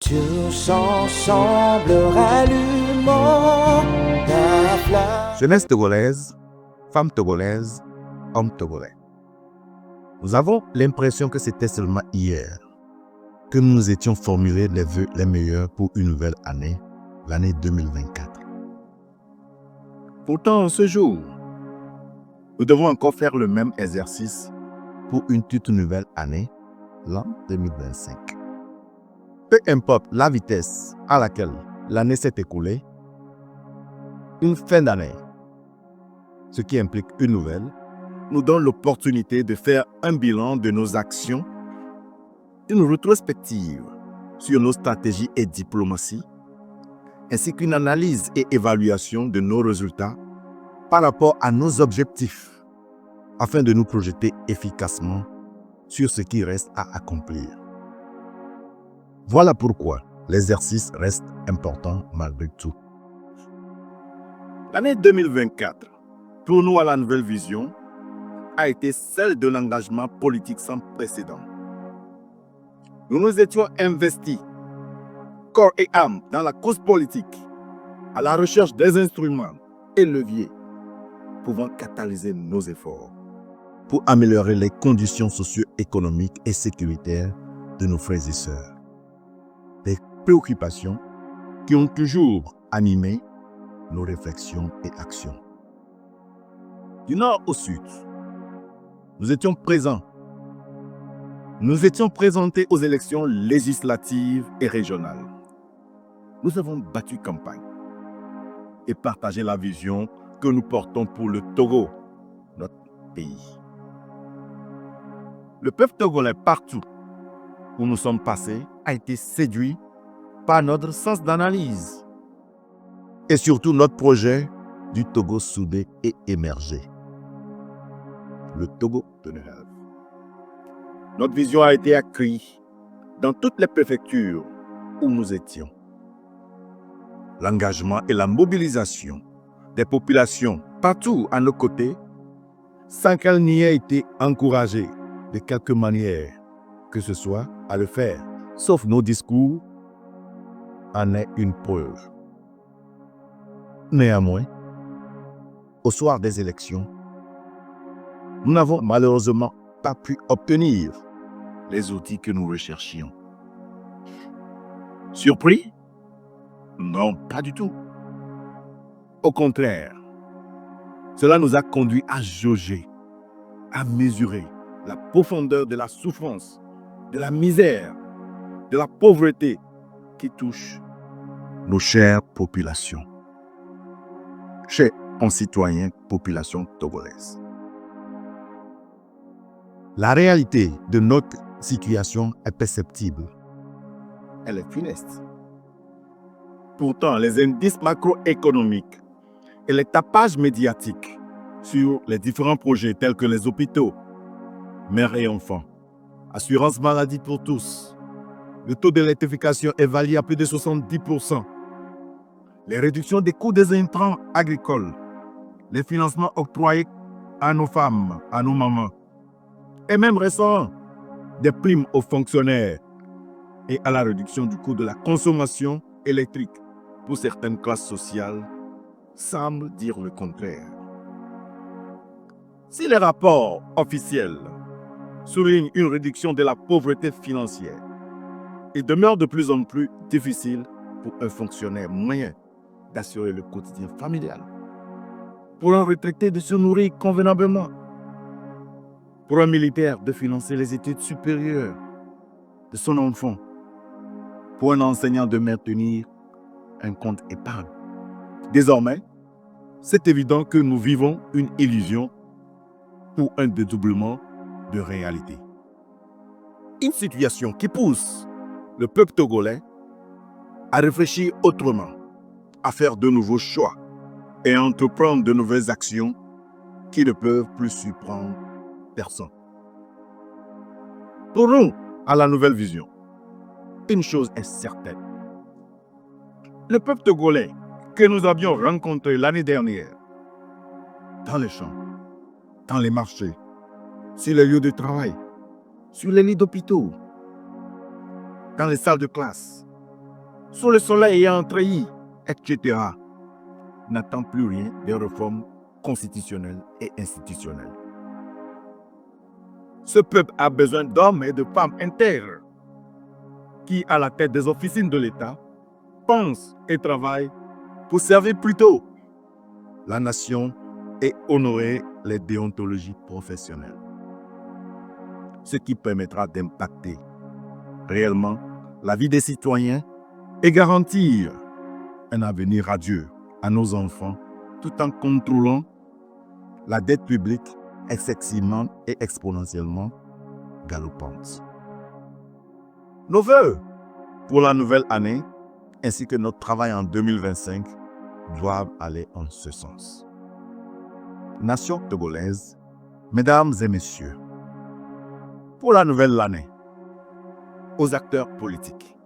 Tous ensemble rallumons la flamme. Jeunesse togolaise, femmes togolaises, hommes togolais. Nous avons l'impression que c'était seulement hier que nous nous étions formulés les vœux les meilleurs pour une nouvelle année, l'année 2024. Pourtant, ce jour, nous devons encore faire le même exercice pour une toute nouvelle année, l'an 2025. Peu importe la vitesse à laquelle l'année s'est écoulée, une fin d'année, ce qui implique une nouvelle, nous donne l'opportunité de faire un bilan de nos actions, une rétrospective sur nos stratégies et diplomaties, ainsi qu'une analyse et évaluation de nos résultats par rapport à nos objectifs, afin de nous projeter efficacement sur ce qui reste à accomplir. Voilà pourquoi l'exercice reste important malgré tout. L'année 2024, pour nous à la nouvelle vision, a été celle de l'engagement politique sans précédent. Nous nous étions investis, corps et âme, dans la cause politique, à la recherche des instruments et leviers pouvant catalyser nos efforts pour améliorer les conditions socio-économiques et sécuritaires de nos frères et sœurs. Des préoccupations qui ont toujours animé nos réflexions et actions. Du nord au sud, nous étions présents. Nous étions présentés aux élections législatives et régionales. Nous avons battu campagne et partagé la vision que nous portons pour le Togo, notre pays. Le peuple togolais partout où nous sommes passés a été séduit par notre sens d'analyse et surtout notre projet du Togo soudé et émergé. Le Togo de nos rêves. Notre vision a été accueillie dans toutes les préfectures où nous étions. L'engagement et la mobilisation des populations partout à nos côtés, sans qu'elles n'y aient été encouragées de quelque manière que ce soit à le faire, sauf nos discours, en est une preuve. Néanmoins, au soir des élections, nous n'avons malheureusement pas pu obtenir les outils que nous recherchions. Surpris? Non, pas du tout. Au contraire, cela nous a conduit à jauger, à mesurer la profondeur de la souffrance, de la misère, de la pauvreté qui touche nos chères populations, chers concitoyens, population togolaise. La réalité de notre situation est perceptible. Elle est funeste. Pourtant, les indices macroéconomiques et les tapages médiatiques sur les différents projets tels que les hôpitaux, mères et enfants, assurance maladie pour tous, le taux d'électrification est évalué à plus de 70%, les réductions des coûts des intrants agricoles, les financements octroyés à nos femmes, à nos mamans, et même récemment, des primes aux fonctionnaires et à la réduction du coût de la consommation électrique pour certaines classes sociales semblent dire le contraire. Si les rapports officiels soulignent une réduction de la pauvreté financière, il demeure de plus en plus difficile pour un fonctionnaire moyen d'assurer le quotidien familial, pour un retraité de se nourrir convenablement, pour un militaire de financer les études supérieures de son enfant, pour un enseignant de maintenir un compte épargne. Désormais, c'est évident que nous vivons une illusion ou un dédoublement de réalité. Une situation qui pousse le peuple togolais à réfléchir autrement, à faire de nouveaux choix et à entreprendre de nouvelles actions qui ne peuvent plus surprendre personne. Pour nous, à la nouvelle vision, une chose est certaine. Le peuple togolais que nous avions rencontré l'année dernière, dans les champs, dans les marchés, sur les lieux de travail, sur les lits d'hôpitaux, dans les salles de classe, sous le soleil ayant treillis, etc., n'attend plus rien des réformes constitutionnelles et institutionnelles. Ce peuple a besoin d'hommes et de femmes intègres qui, à la tête des officines de l'État, pensent et travaillent pour servir plutôt la nation et honorer les déontologies professionnelles. Ce qui permettra d'impacter réellement la vie des citoyens et garantir un avenir radieux à nos enfants tout en contrôlant la dette publique excessivement et exponentiellement galopante. Nos vœux pour la nouvelle année ainsi que notre travail en 2025 doivent aller en ce sens. Nation togolaise, mesdames et messieurs, pour la nouvelle année, aux acteurs politiques,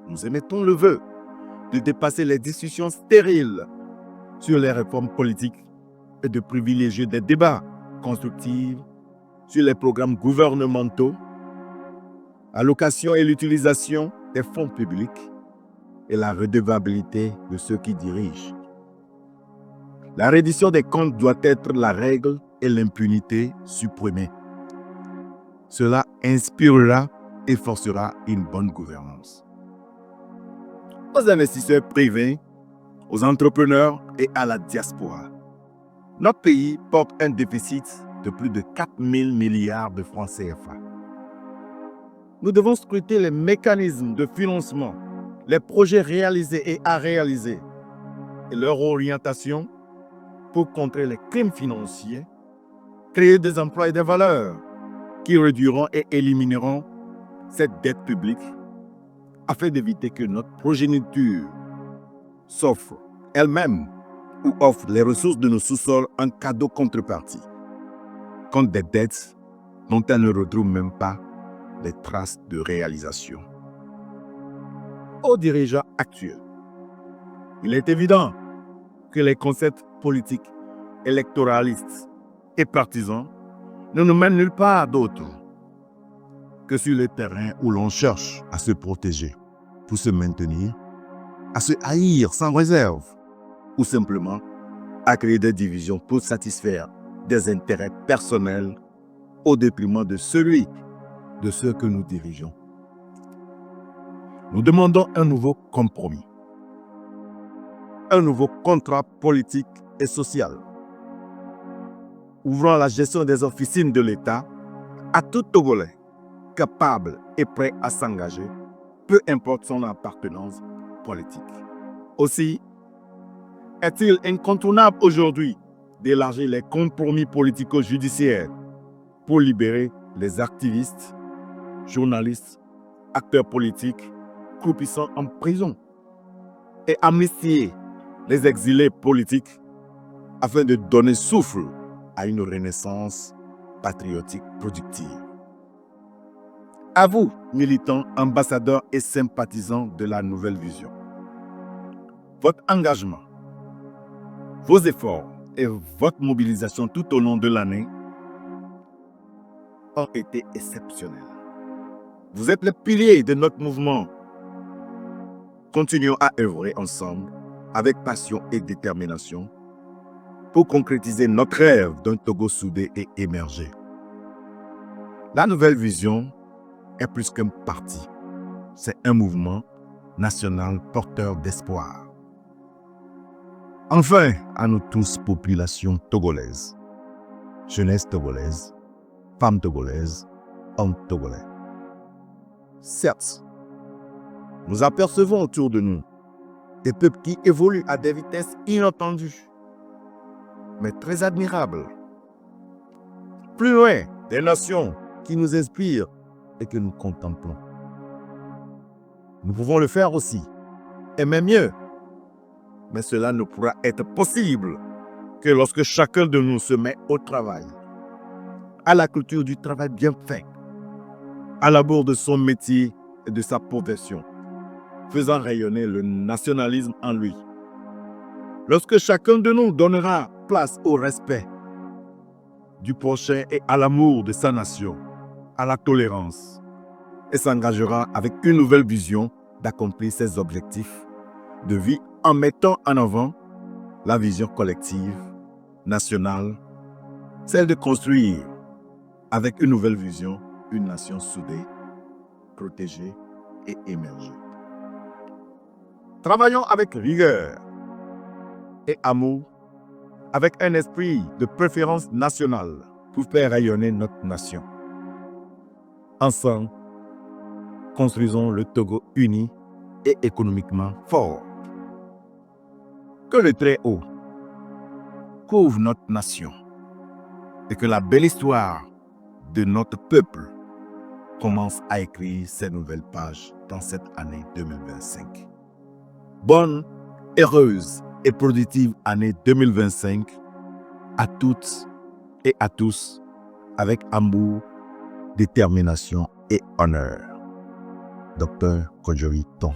nous émettons le vœu de dépasser les discussions stériles sur les réformes politiques et de privilégier des débats constructifs sur les programmes gouvernementaux, l'allocation et l'utilisation des fonds publics et la redevabilité de ceux qui dirigent. La reddition des comptes doit être la règle et l'impunité supprimée. Cela inspirera et forcera une bonne gouvernance. Aux investisseurs privés, aux entrepreneurs et à la diaspora, notre pays porte un déficit de plus de 4 000 milliards de francs CFA. Nous devons scruter les mécanismes de financement, les projets réalisés et à réaliser et leur orientation pour contrer les crimes financiers, créer des emplois et des valeurs qui réduiront et élimineront cette dette publique afin d'éviter que notre progéniture s'offre elle-même ou offre les ressources de nos sous-sols en cadeau contrepartie contre des dettes dont elle ne retrouve même pas les traces de réalisation. Aux dirigeants actuels, il est évident que les concepts politiques, électoralistes et partisans ne nous mènent nulle part d'autre que sur le terrain où l'on cherche à se protéger, pour se maintenir, à se haïr sans réserve, ou simplement à créer des divisions pour satisfaire des intérêts personnels au détriment de celui de ceux que nous dirigeons. Nous demandons un nouveau compromis, un nouveau contrat politique et social, ouvrant la gestion des officines de l'État à tout Togolais capable et prêt à s'engager, peu importe son appartenance politique. Aussi, est-il incontournable aujourd'hui d'élargir les compromis politico-judiciaires pour libérer les activistes, journalistes, acteurs politiques croupissant en prison et amnistier les exilés politiques afin de donner souffle à une renaissance patriotique productive. À vous, militants, ambassadeurs et sympathisants de la nouvelle vision, votre engagement, vos efforts et votre mobilisation tout au long de l'année ont été exceptionnels. Vous êtes les piliers de notre mouvement. Continuons à œuvrer ensemble avec passion et détermination pour concrétiser notre rêve d'un Togo soudé et émergé. La nouvelle vision est plus qu'un parti. C'est un mouvement national porteur d'espoir. Enfin, à nous tous, population togolaise, jeunesse togolaise, femmes togolaises, hommes togolais. Certes, nous apercevons autour de nous des peuples qui évoluent à des vitesses inattendues, mais très admirables. Plus loin, des nations qui nous inspirent et que nous contemplons. Nous pouvons le faire aussi, et même mieux. Mais cela ne pourra être possible que lorsque chacun de nous se met au travail, à la culture du travail bien fait, à l'amour de son métier et de sa profession, faisant rayonner le nationalisme en lui. Lorsque chacun de nous donnera place au respect du prochain et à l'amour de sa nation, à la tolérance, et s'engagera avec une nouvelle vision d'accomplir ses objectifs de vie en mettant en avant la vision collective, nationale, celle de construire avec une nouvelle vision une nation soudée, protégée et émergée. Travaillons avec rigueur et amour, avec un esprit de préférence nationale pour faire rayonner notre nation. Ensemble, construisons le Togo uni et économiquement fort. Que le Très-Haut couvre notre nation et que la belle histoire de notre peuple commence à écrire ses nouvelles pages dans cette année 2025. Bonne, heureuse et productive année 2025 à toutes et à tous, avec amour, détermination et honneur. Dr. Kojori Ton.